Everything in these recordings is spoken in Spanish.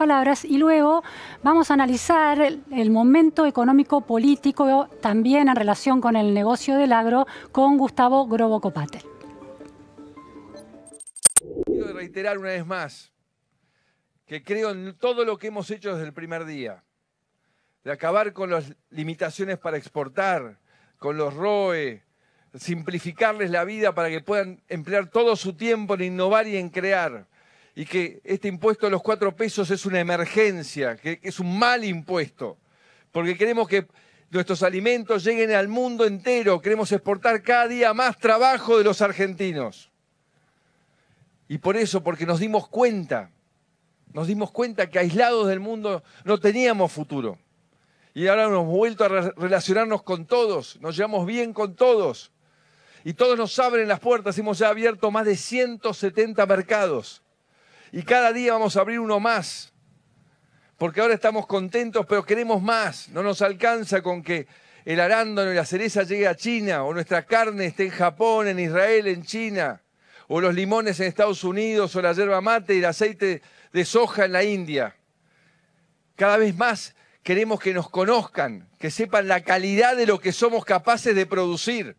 palabras y luego vamos a analizar el momento económico-político también en relación con el negocio del agro con Gustavo Grobo Copatel. Quiero reiterar una vez más que creo en todo lo que hemos hecho desde el primer día, de acabar con las limitaciones para exportar, con los ROE, simplificarles la vida para que puedan emplear todo su tiempo en innovar y en crear. Y que este impuesto de los 4 pesos es una emergencia, que es un mal impuesto, porque queremos que nuestros alimentos lleguen al mundo entero, queremos exportar cada día más trabajo de los argentinos. Y por eso, porque nos dimos cuenta que aislados del mundo no teníamos futuro. Y ahora hemos vuelto a relacionarnos con todos, nos llevamos bien con todos. Y todos nos abren las puertas, hemos ya abierto más de 170 mercados. Y cada día vamos a abrir uno más. Porque ahora estamos contentos, pero queremos más. No nos alcanza con que el arándano y la cereza llegue a China, o nuestra carne esté en Japón, en Israel, en China, o los limones en Estados Unidos, o la yerba mate y el aceite de soja en la India. Cada vez más queremos que nos conozcan, que sepan la calidad de lo que somos capaces de producir.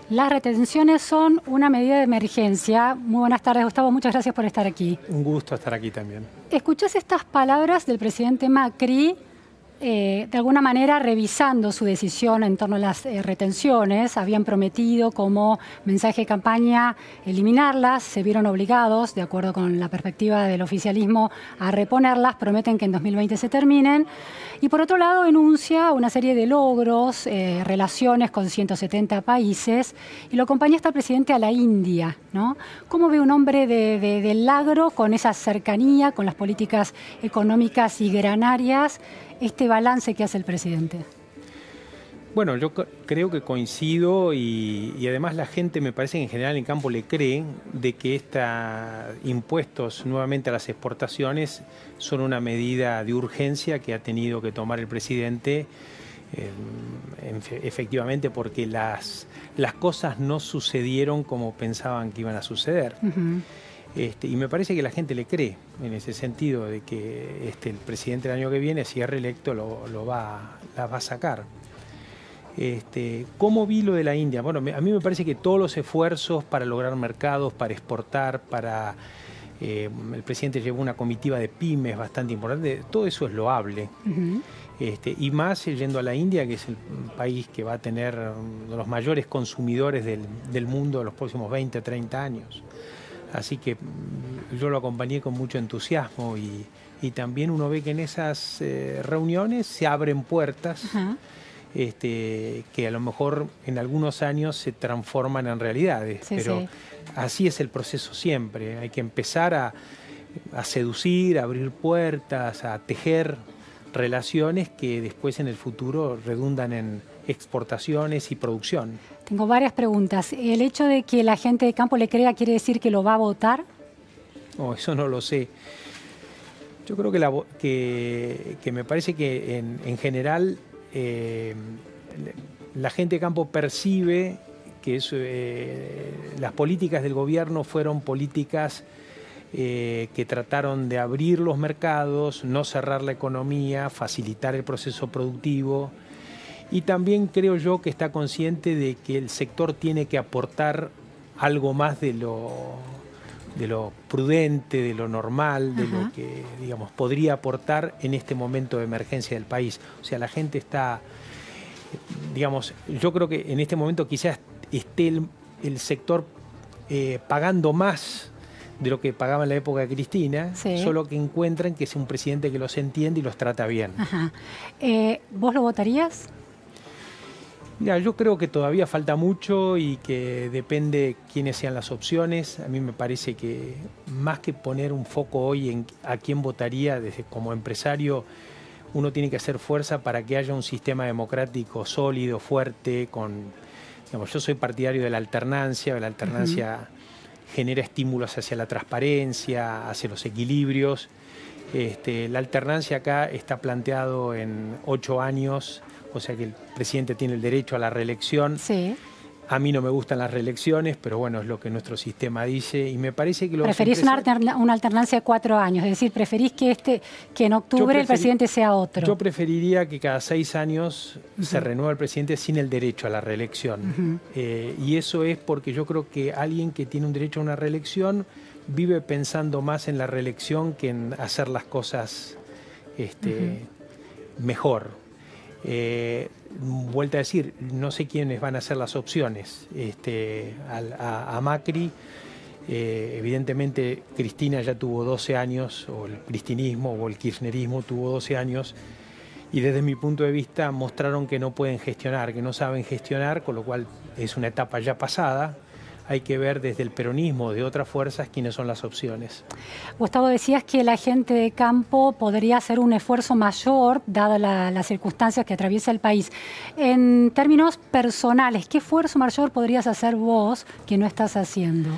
Las retenciones son una medida de emergencia. Muy buenas tardes, Gustavo. Muchas gracias por estar aquí. Un gusto estar aquí también. ¿Escuchás estas palabras del presidente Macri, de alguna manera revisando su decisión en torno a las retenciones? Habían prometido como mensaje de campaña eliminarlas, se vieron obligados, de acuerdo con la perspectiva del oficialismo, a reponerlas, prometen que en 2020 se terminen. Y por otro lado enuncia una serie de logros, relaciones con 170 países, y lo acompaña hasta el presidente a la India, ¿no? ¿Cómo ve un hombre del agro con esa cercanía, con las políticas económicas y granarias, este balance que hace el presidente? Bueno, yo creo que coincido y además la gente, me parece que en general en campo le cree de que estos impuestos nuevamente a las exportaciones son una medida de urgencia que ha tenido que tomar el presidente, efectivamente porque las cosas no sucedieron como pensaban que iban a suceder. Y me parece que la gente le cree en ese sentido de que el presidente el año que viene, si es reelecto, la va a sacar. ¿Cómo vi lo de la India? Bueno, a mí me parece que todos los esfuerzos para lograr mercados, para exportar, el presidente llevó una comitiva de pymes bastante importante, todo eso es loable. Y más yendo a la India, que es el país que va a tener uno de los mayores consumidores del mundo en los próximos 20, 30 años. Así que yo lo acompañé con mucho entusiasmo y también uno ve que en esas reuniones se abren puertas que a lo mejor en algunos años se transforman en realidades. Pero así es el proceso siempre. Hay que empezar a seducir, a abrir puertas, a tejer relaciones que después en el futuro redundan en exportaciones y producción. Tengo varias preguntas. ¿El hecho de que la gente de campo le crea quiere decir que lo va a votar? No, eso no lo sé. Yo creo que me parece que en general la gente de campo percibe que las políticas del gobierno fueron políticas que trataron de abrir los mercados, no cerrar la economía, facilitar el proceso productivo. Y también creo yo que está consciente de que el sector tiene que aportar algo más de lo prudente, de lo normal, de lo que, digamos, podría aportar en este momento de emergencia del país. O sea, la gente está, digamos, yo creo que en este momento quizás esté el sector pagando más de lo que pagaba en la época de Cristina, solo que encuentran que es un presidente que los entiende y los trata bien. ¿Vos lo votarías? Mira, yo creo que todavía falta mucho y que depende quiénes sean las opciones. A mí me parece que más que poner un foco hoy en a quién votaría, como empresario, uno tiene que hacer fuerza para que haya un sistema democrático sólido, fuerte, digamos, yo soy partidario de la alternancia genera estímulos hacia la transparencia, hacia los equilibrios. La alternancia acá está planteado en 8 años, o sea que el presidente tiene el derecho a la reelección. A mí no me gustan las reelecciones, pero bueno, es lo que nuestro sistema dice y me parece que los ¿Preferís una alternancia de 4 años? Es decir, ¿preferís que en octubre el presidente sea otro? Yo preferiría que cada 6 años se renueva el presidente sin el derecho a la reelección. Y eso es porque yo creo que alguien que tiene un derecho a una reelección vive pensando más en la reelección que en hacer las cosas mejor. Vuelta a decir, no sé quiénes van a ser las opciones a Macri. Evidentemente Cristina ya tuvo 12 años, o el cristinismo o el kirchnerismo tuvo 12 años, y desde mi punto de vista mostraron que no pueden gestionar, que no saben gestionar, con lo cual es una etapa ya pasada. Hay que ver desde el peronismo o de otras fuerzas quiénes son las opciones. Gustavo, decías que la gente de campo podría hacer un esfuerzo mayor, dadas las circunstancias que atraviesa el país. En términos personales, ¿qué esfuerzo mayor podrías hacer vos que no estás haciendo?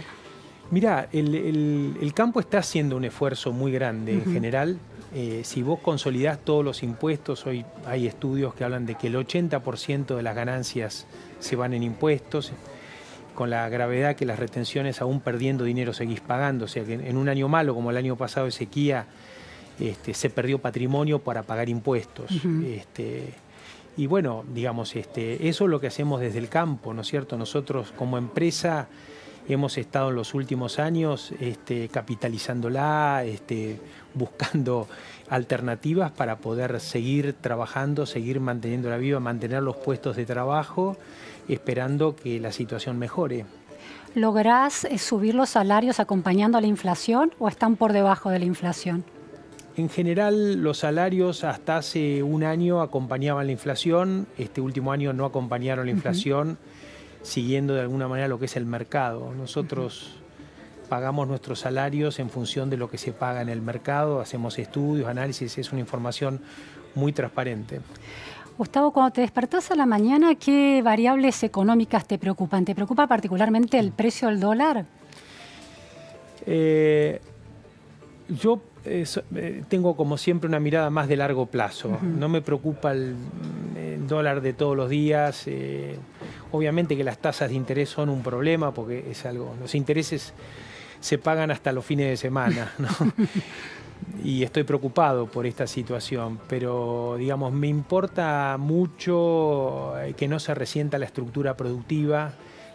Mirá, el campo está haciendo un esfuerzo muy grande en general. Si vos consolidás todos los impuestos, hoy hay estudios que hablan de que el 80% de las ganancias se van en impuestos, con la gravedad que las retenciones, aún perdiendo dinero, seguís pagando. O sea que en un año malo, como el año pasado de sequía, se perdió patrimonio para pagar impuestos. Y bueno, digamos, eso es lo que hacemos desde el campo, ¿no es cierto? Nosotros como empresa hemos estado en los últimos años capitalizándola, buscando alternativas para poder seguir trabajando, seguir manteniéndola viva, mantener los puestos de trabajo, esperando que la situación mejore. ¿Lográs subir los salarios acompañando a la inflación o están por debajo de la inflación? En general, los salarios hasta hace un año acompañaban la inflación, este último año no acompañaron la inflación, siguiendo de alguna manera lo que es el mercado. Nosotros pagamos nuestros salarios en función de lo que se paga en el mercado, hacemos estudios, análisis, es una información muy transparente. Gustavo, cuando te despertás a la mañana, ¿qué variables económicas te preocupan? ¿Te preocupa particularmente el precio del dólar? Yo tengo como siempre una mirada más de largo plazo. No me preocupa el dólar de todos los días. Obviamente que las tasas de interés son un problema porque es algo. Los intereses se pagan hasta los fines de semana, ¿no? Y estoy preocupado por esta situación, pero digamos, me importa mucho que no se resienta la estructura productiva,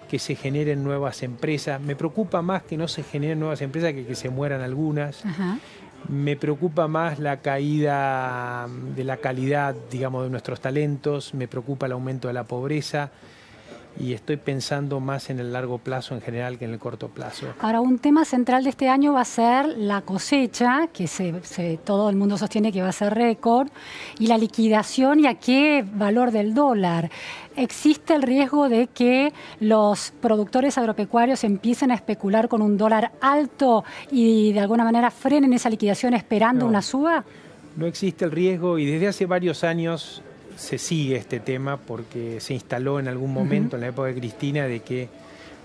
que se generen nuevas empresas. Me preocupa más que no se generen nuevas empresas que se mueran algunas. Me preocupa más la caída de la calidad, digamos, de nuestros talentos. Me preocupa el aumento de la pobreza. Y estoy pensando más en el largo plazo en general que en el corto plazo. Ahora, un tema central de este año va a ser la cosecha, que todo el mundo sostiene que va a ser récord, y la liquidación y a qué valor del dólar. ¿Existe el riesgo de que los productores agropecuarios empiecen a especular con un dólar alto y de alguna manera frenen esa liquidación esperando una suba? No existe el riesgo y desde hace varios años se sigue este tema porque se instaló en algún momento en la época de Cristina de que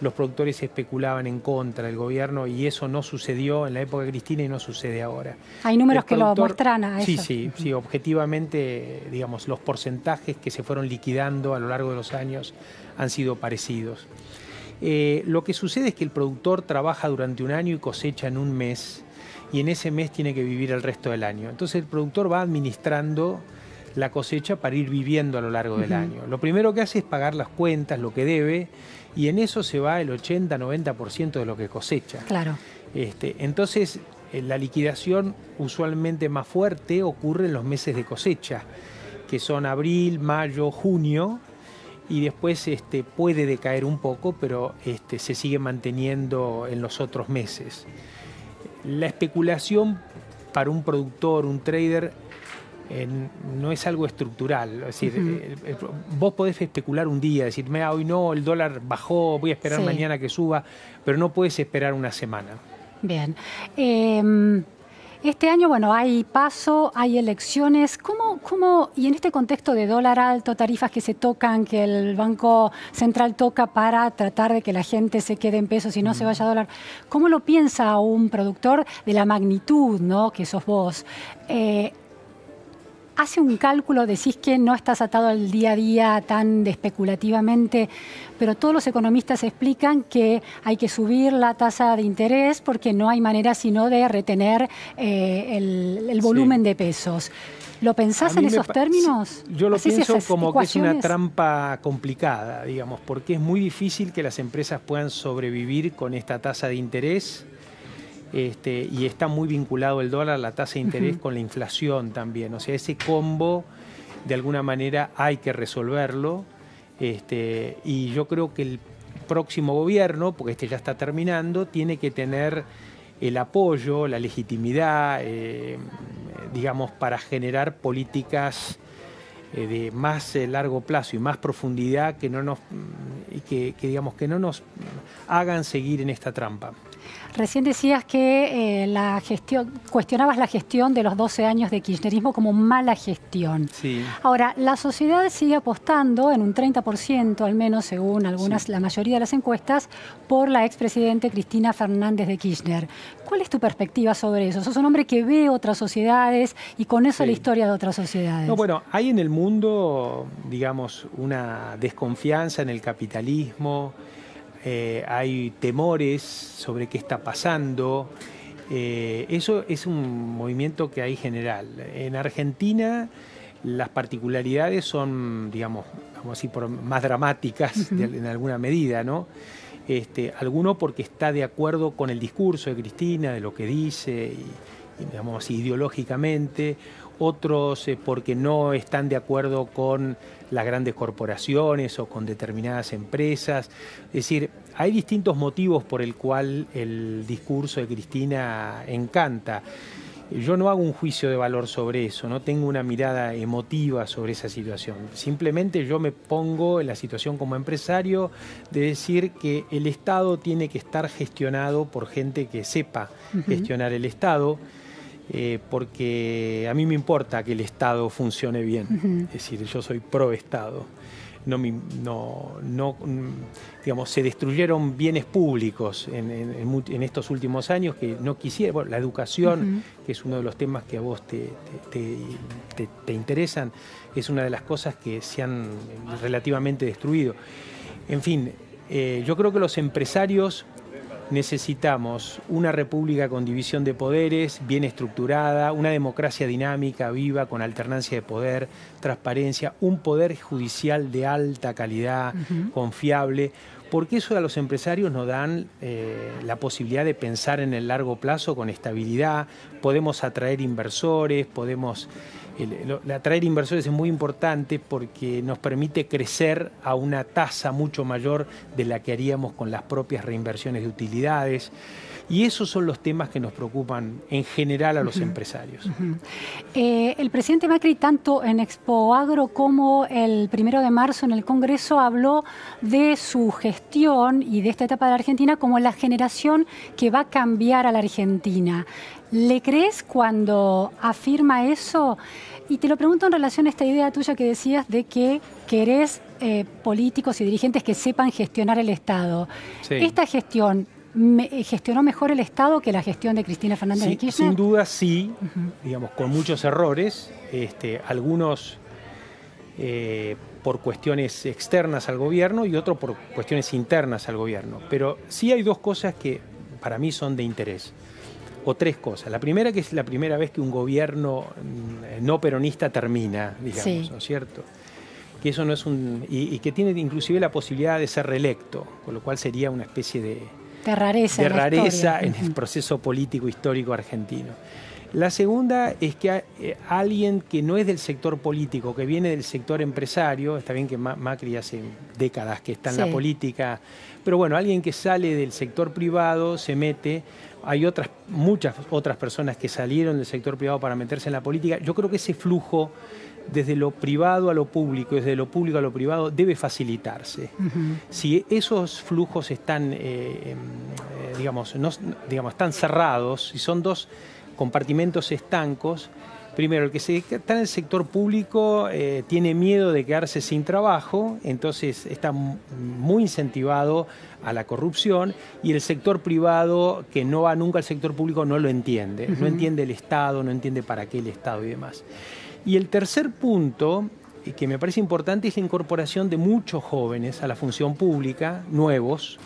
los productores especulaban en contra del gobierno y eso no sucedió en la época de Cristina y no sucede ahora. Hay números que lo muestran a eso. Sí, objetivamente, digamos, los porcentajes que se fueron liquidando a lo largo de los años han sido parecidos. Lo que sucede es que el productor trabaja durante un año y cosecha en un mes y en ese mes tiene que vivir el resto del año. Entonces el productor va administrando la cosecha para ir viviendo a lo largo del año. Lo primero que hace es pagar las cuentas, lo que debe, y en eso se va el 80-90% de lo que cosecha. Claro. Entonces, la liquidación usualmente más fuerte ocurre en los meses de cosecha, que son abril, mayo, junio, y después puede decaer un poco, pero se sigue manteniendo en los otros meses. La especulación para un productor, un trader, no es algo estructural. Es decir, vos podés especular un día, decir, mira, hoy no, el dólar bajó, voy a esperar mañana que suba, pero no puedes esperar una semana. Bien. Este año, bueno, hay paso, hay elecciones. ¿Cómo, y en este contexto de dólar alto, tarifas que se tocan, que el Banco Central toca para tratar de que la gente se quede en pesos y no se vaya a dólar, ¿cómo lo piensa un productor de la magnitud, ¿no?, que sos vos? hace un cálculo, decís que no estás atado al día a día tan especulativamente, pero todos los economistas explican que hay que subir la tasa de interés porque no hay manera sino de retener el volumen de pesos. ¿Lo pensás en esos términos? Yo lo pienso como que es una trampa complicada, digamos, porque es muy difícil que las empresas puedan sobrevivir con esta tasa de interés. Y está muy vinculado el dólar, la tasa de interés, con la inflación también. O sea, ese combo, de alguna manera, hay que resolverlo. Y yo creo que el próximo gobierno, porque este ya está terminando, tiene que tener el apoyo, la legitimidad, digamos, para generar políticas de más largo plazo y más profundidad que no nos hagan seguir en esta trampa. Recién decías que cuestionabas la gestión de los 12 años de kirchnerismo como mala gestión. Sí. Ahora, la sociedad sigue apostando en un 30%, al menos según la mayoría de las encuestas, por la expresidente Cristina Fernández de Kirchner. ¿Cuál es tu perspectiva sobre eso? Sos un hombre que ve otras sociedades y con eso la historia de otras sociedades. No, bueno, hay en el mundo, digamos, una desconfianza en el capitalismo. Hay temores sobre qué está pasando. Eso es un movimiento que hay general. En Argentina las particularidades son, digamos, vamos a decir, más dramáticas en alguna medida, ¿no? Alguno porque está de acuerdo con el discurso de Cristina, de lo que dice, y digamos así, ideológicamente. Otros porque no están de acuerdo con las grandes corporaciones o con determinadas empresas. Es decir, hay distintos motivos por el cual el discurso de Cristina encanta. Yo no hago un juicio de valor sobre eso, no tengo una mirada emotiva sobre esa situación. Simplemente yo me pongo en la situación como empresario de decir que el Estado tiene que estar gestionado por gente que sepa gestionar el Estado. Porque a mí me importa que el Estado funcione bien, es decir, yo soy pro Estado. Digamos, se destruyeron bienes públicos en estos últimos años que no quisiera. Bueno, la educación, que es uno de los temas que a vos te interesan, es una de las cosas que se han relativamente destruido. En fin, yo creo que los empresarios necesitamos una república con división de poderes, bien estructurada, una democracia dinámica, viva, con alternancia de poder, transparencia, un poder judicial de alta calidad, confiable, porque eso a los empresarios nos dan la posibilidad de pensar en el largo plazo con estabilidad, podemos atraer inversores, atraer inversores es muy importante porque nos permite crecer a una tasa mucho mayor de la que haríamos con las propias reinversiones de utilidades. Y esos son los temas que nos preocupan en general a los empresarios. El presidente Macri, tanto en Expo Agro como el 1 de marzo en el Congreso, habló de su gestión y de esta etapa de la Argentina como la generación que va a cambiar a la Argentina. ¿Le crees cuando afirma eso? Y te lo pregunto en relación a esta idea tuya que decías de que querés políticos y dirigentes que sepan gestionar el Estado. Sí. ¿Esta gestión gestionó mejor el Estado que la gestión de Cristina Fernández de Kirchner? Sin duda sí, digamos, con muchos errores, algunos por cuestiones externas al gobierno y otros por cuestiones internas al gobierno. Pero sí hay dos cosas que para mí son de interés. O tres cosas. La primera, que es la primera vez que un gobierno no peronista termina, digamos, ¿no es cierto? Que eso no es y que tiene inclusive la posibilidad de ser reelecto, con lo cual sería una especie de rareza en el proceso político histórico argentino. La segunda es que alguien que no es del sector político, que viene del sector empresario, está bien que Macri hace décadas que está en la política, pero bueno, alguien que sale del sector privado, se mete. Hay muchas otras personas que salieron del sector privado para meterse en la política. Yo creo que ese flujo, desde lo privado a lo público, desde lo público a lo privado, debe facilitarse. Si esos flujos están, están cerrados, si son dos compartimentos estancos, primero, el que está en el sector público tiene miedo de quedarse sin trabajo, entonces está muy incentivado a la corrupción, y el sector privado, que no va nunca al sector público, no lo entiende. No entiende el Estado, no entiende para qué el Estado y demás. Y el tercer punto, que me parece importante, es la incorporación de muchos jóvenes a la función pública, nuevos.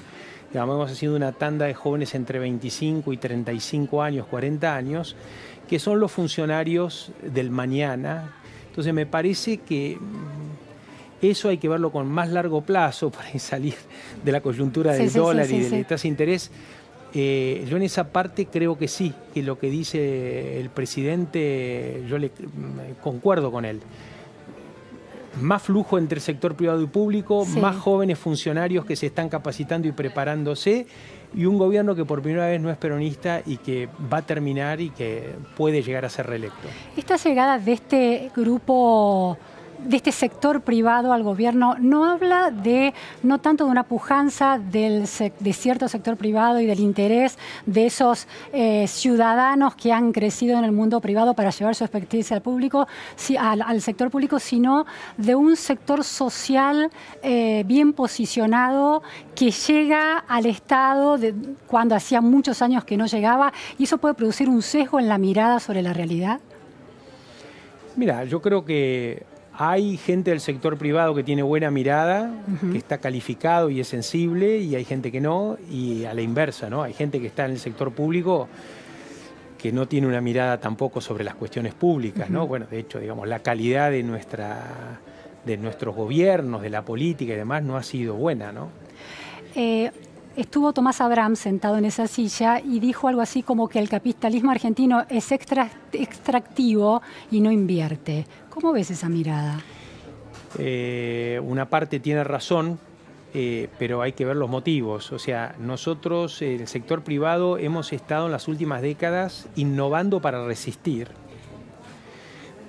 Digamos, hemos sido una tanda de jóvenes entre 25 y 35 años, 40 años, que son los funcionarios del mañana. Entonces me parece que eso hay que verlo con más largo plazo para salir de la coyuntura del dólar y de la tasa de interés. Yo en esa parte creo que sí, que lo que dice el presidente, yo concuerdo con él. Más flujo entre el sector privado y público, más jóvenes funcionarios que se están capacitando y preparándose, y un gobierno que por primera vez no es peronista y que va a terminar y que puede llegar a ser reelecto. Esta llegada de este grupo, de este sector privado al gobierno, no habla no tanto de una pujanza de cierto sector privado y del interés de esos ciudadanos que han crecido en el mundo privado para llevar su experiencia al sector público, sino de un sector social bien posicionado que llega al Estado cuando hacía muchos años que no llegaba, y eso puede producir un sesgo en la mirada sobre la realidad. Mira, yo creo que hay gente del sector privado que tiene buena mirada, que está calificado y es sensible, y hay gente que no, y a la inversa, ¿no? Hay gente que está en el sector público que no tiene una mirada tampoco sobre las cuestiones públicas, ¿no? Bueno, de hecho, digamos, la calidad de nuestros gobiernos, de la política y demás, no ha sido buena, ¿no? Estuvo Tomás Abrams sentado en esa silla y dijo algo así como que el capitalismo argentino es extractivo y no invierte. ¿Cómo ves esa mirada? Una parte tiene razón, pero hay que ver los motivos. O sea, nosotros, el sector privado, hemos estado en las últimas décadas innovando para resistir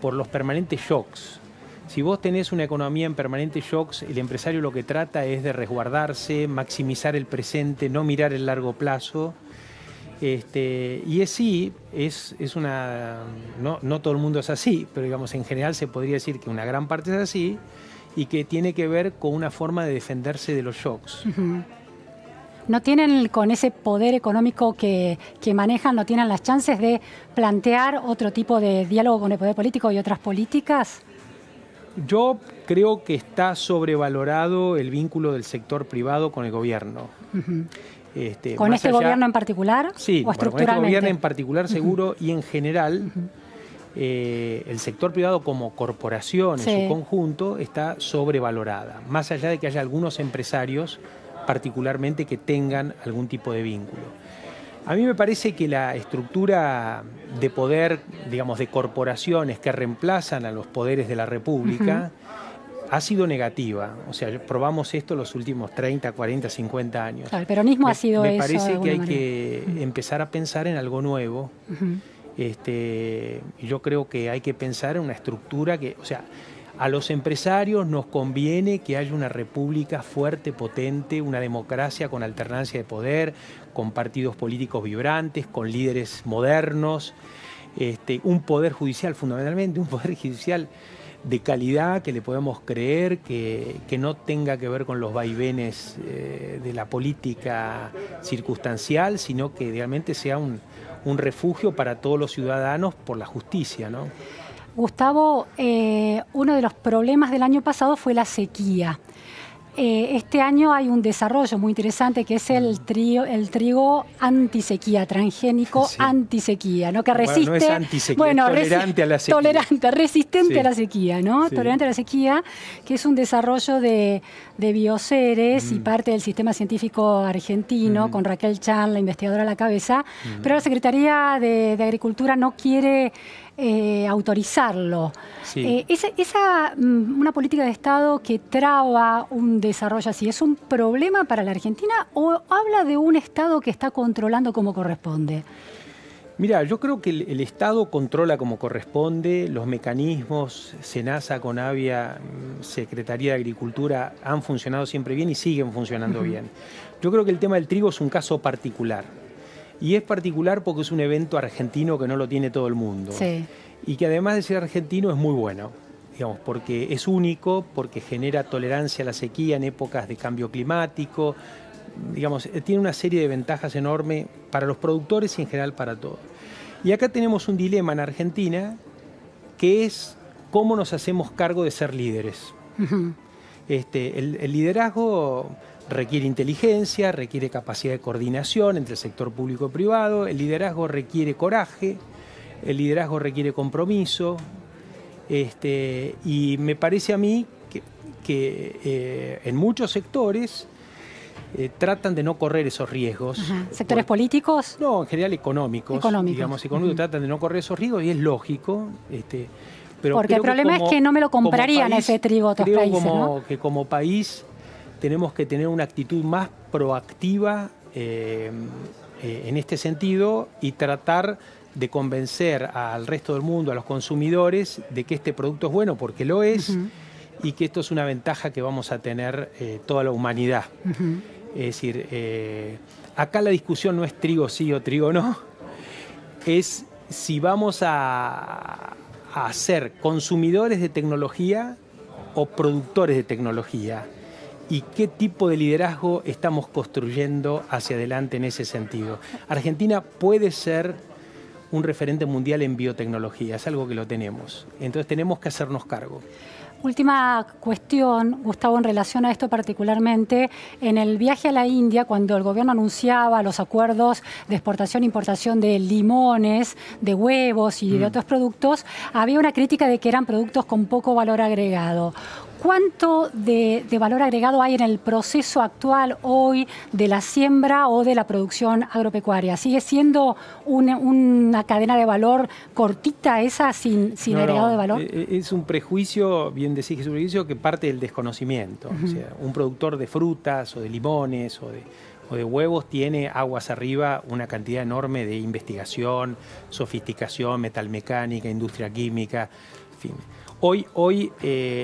por los permanentes shocks. Si vos tenés una economía en permanentes shocks, el empresario lo que trata es de resguardarse, maximizar el presente, no mirar el largo plazo. Y no todo el mundo es así, pero digamos en general se podría decir que una gran parte es así, y que tiene que ver con una forma de defenderse de los shocks. ¿No tienen, con ese poder económico que manejan, no tienen las chances de plantear otro tipo de diálogo con el poder político y otras políticas? Yo creo que está sobrevalorado el vínculo del sector privado con el gobierno. ¿Con este gobierno en particular? Sí, ¿o estructuralmente? Con este gobierno en particular seguro, y en general el sector privado como corporación en su conjunto está sobrevalorada, más allá de que haya algunos empresarios particularmente que tengan algún tipo de vínculo. A mí me parece que la estructura de poder, digamos, de corporaciones que reemplazan a los poderes de la República ha sido negativa. O sea, probamos esto los últimos 30, 40, 50 años. Claro, el peronismo ha sido eso. Me parece que hay que empezar a pensar en algo nuevo. Yo creo que hay que pensar en una estructura que, o sea, a los empresarios nos conviene que haya una república fuerte, potente, una democracia con alternancia de poder, con partidos políticos vibrantes, con líderes modernos, un poder judicial, fundamentalmente un poder judicial de calidad, que le podemos creer, que no tenga que ver con los vaivenes de la política circunstancial, sino que realmente sea un refugio para todos los ciudadanos por la justicia, ¿no? Gustavo, uno de los problemas del año pasado fue la sequía. Este año hay un desarrollo muy interesante que es el trigo antisequía, transgénico antisequía, ¿no? Que resiste, no es antisequía, es tolerante a la sequía. Resistente a la sequía, ¿no? Tolerante a la sequía, que es un desarrollo de Bioceres y parte del sistema científico argentino, con Raquel Chan, la investigadora a la cabeza, pero la Secretaría de Agricultura no quiere autorizarlo. Una política de Estado que traba un desarrollo así, ¿es un problema para la Argentina o habla de un Estado que está controlando como corresponde? Mira, yo creo que el Estado controla como corresponde, los mecanismos, SENASA, CONAVIA, Secretaría de Agricultura han funcionado siempre bien y siguen funcionando bien. Yo creo que el tema del trigo es un caso particular. Y es particular porque es un evento argentino que no lo tiene todo el mundo. Y que además de ser argentino es muy bueno, digamos, porque es único, porque genera tolerancia a la sequía en épocas de cambio climático. Digamos, tiene una serie de ventajas enormes para los productores y en general para todos. Y acá tenemos un dilema en Argentina que es cómo nos hacemos cargo de ser líderes. El liderazgo requiere inteligencia, requiere capacidad de coordinación entre el sector público y privado, el liderazgo requiere coraje, el liderazgo requiere compromiso, y me parece a mí que en muchos sectores tratan de no correr esos riesgos. ¿Sectores políticos? No, en general económicos. Digamos, tratan de no correr esos riesgos y es lógico. Pero porque el problema es que no me lo comprarían país, ese trigo otros países, ¿no? Que como país tenemos que tener una actitud más proactiva en este sentido y tratar de convencer al resto del mundo, a los consumidores, de que este producto es bueno, porque lo es, y que esto es una ventaja que vamos a tener toda la humanidad. Es decir, acá la discusión no es trigo sí o trigo no, es si vamos a ser consumidores de tecnología o productores de tecnología, y qué tipo de liderazgo estamos construyendo hacia adelante en ese sentido. Argentina puede ser un referente mundial en biotecnología, es algo que lo tenemos, entonces tenemos que hacernos cargo. Última cuestión, Gustavo, en relación a esto particularmente. En el viaje a la India, cuando el gobierno anunciaba los acuerdos de exportación e importación de limones, de huevos y de otros productos, había una crítica de que eran productos con poco valor agregado. ¿Cuánto de valor agregado hay en el proceso actual hoy de la siembra o de la producción agropecuaria? ¿Sigue siendo una cadena de valor cortita esa sin agregado de valor? Es un prejuicio, bien decís que es un prejuicio que parte del desconocimiento. O sea, un productor de frutas o de limones o de huevos tiene aguas arriba una cantidad enorme de investigación, sofisticación, metalmecánica, industria química, en fin. Hoy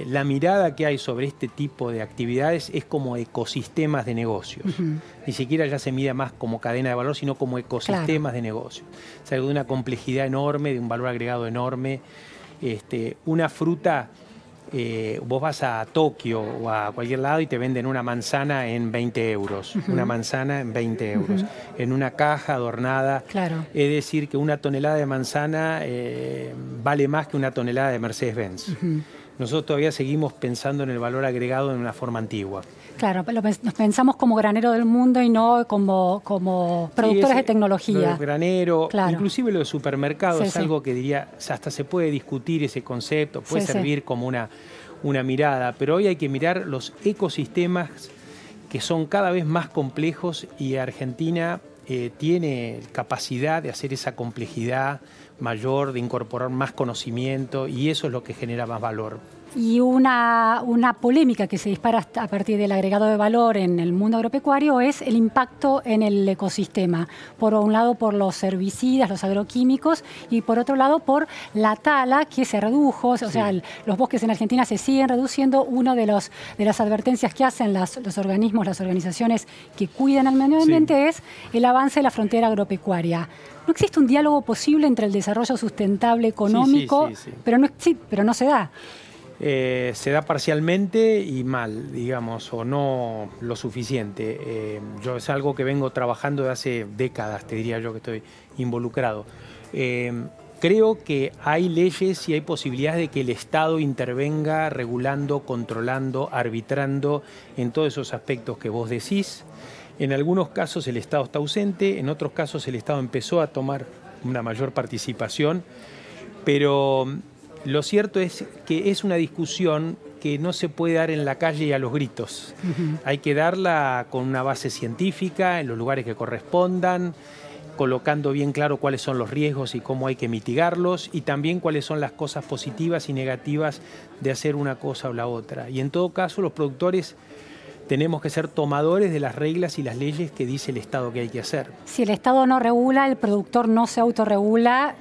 la mirada que hay sobre este tipo de actividades es como ecosistemas de negocios. Ni siquiera ya se mira más como cadena de valor, sino como ecosistemas de negocios. Es algo de una complejidad enorme, de un valor agregado enorme. Una fruta, vos vas a Tokio o a cualquier lado y te venden una manzana en 20 euros. Una manzana en 20 euros. En una caja adornada. Claro. Es decir, que una tonelada de manzana vale más que una tonelada de Mercedes-Benz. Nosotros todavía seguimos pensando en el valor agregado de una forma antigua. Claro, nos pensamos como granero del mundo y no como productores de tecnología. Lo de granero, inclusive lo de supermercado, es algo que diría, hasta se puede discutir ese concepto, puede servir como una mirada, pero hoy hay que mirar los ecosistemas que son cada vez más complejos y Argentina tiene capacidad de hacer esa complejidad mayor, de incorporar más conocimiento y eso es lo que genera más valor. Y una polémica que se dispara a partir del agregado de valor en el mundo agropecuario es el impacto en el ecosistema. Por un lado por los herbicidas, los agroquímicos, y por otro lado por la tala que se redujo. O sea, los bosques en Argentina se siguen reduciendo. Una de las advertencias que hacen los organismos, las organizaciones que cuidan al medio ambiente es el avance de la frontera agropecuaria. ¿No existe un diálogo posible entre el desarrollo sustentable económico? Pero no se da. Se da parcialmente y mal, digamos, o no lo suficiente. Yo es algo que vengo trabajando de hace décadas, te diría yo que estoy involucrado. Creo que hay leyes y hay posibilidades de que el Estado intervenga regulando, controlando, arbitrando en todos esos aspectos que vos decís. En algunos casos el Estado está ausente, en otros casos el Estado empezó a tomar una mayor participación, pero lo cierto es que es una discusión que no se puede dar en la calle y a los gritos. Hay que darla con una base científica, en los lugares que correspondan, colocando bien claro cuáles son los riesgos y cómo hay que mitigarlos, y también cuáles son las cosas positivas y negativas de hacer una cosa o la otra. Y en todo caso, los productores tenemos que ser tomadores de las reglas y las leyes que dice el Estado que hay que hacer. Si el Estado no regula, el productor no se autorregula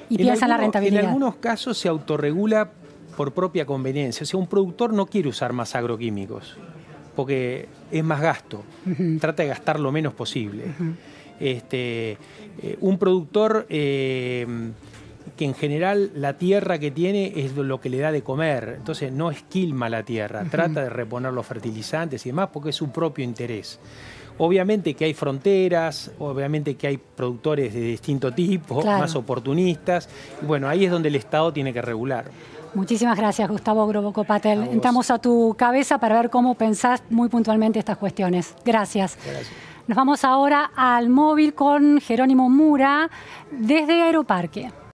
y piensa en la rentabilidad. En algunos casos se autorregula por propia conveniencia. O sea, un productor no quiere usar más agroquímicos porque es más gasto. Trata de gastar lo menos posible. Un productor que en general la tierra que tiene es lo que le da de comer. Entonces no esquilma la tierra. Trata de reponer los fertilizantes y demás porque es su propio interés. Obviamente que hay fronteras, obviamente que hay productores de distinto tipo, más oportunistas. Bueno, ahí es donde el Estado tiene que regular. Muchísimas gracias, Gustavo Groboco-Patel. A vos. Entramos a tu cabeza para ver cómo pensás muy puntualmente estas cuestiones. Gracias. Gracias. Nos vamos ahora al móvil con Jerónimo Mura desde Aeroparque.